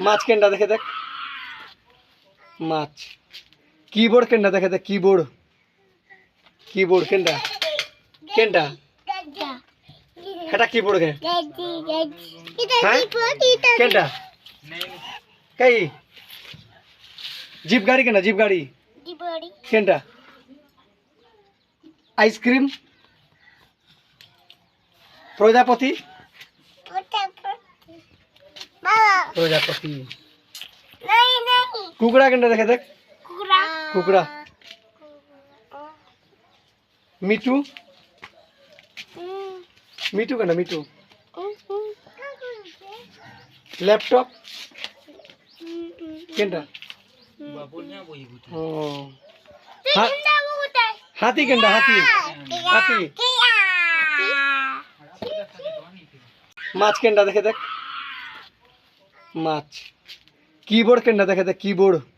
মাছ কেনটা দেখে দেখ মাছ কিবোর্ড কেনটা দেখে দেখ কিবোর্ড কিবোর্ড কেনটা কেনটা এটা কিবোর্ড কে হ্যাঁ কেনটা কাই জিপ গাড়ি কেনটা জিপ গাড়ি কেনটা আইসক্রিম প্রজাপতি প্রজাপতি কুকুরা কেনটা দেখে দেখ কুকুরা মিটু মিটু কেনটা মিটু ল্যাপটপ কেনটা ও হাতি কেনটা হাতি হাতি মাছ কেনটা দেখে দেখ মাছ কিবোর্ড কেনটা দেখে দেখ কিবোর্ড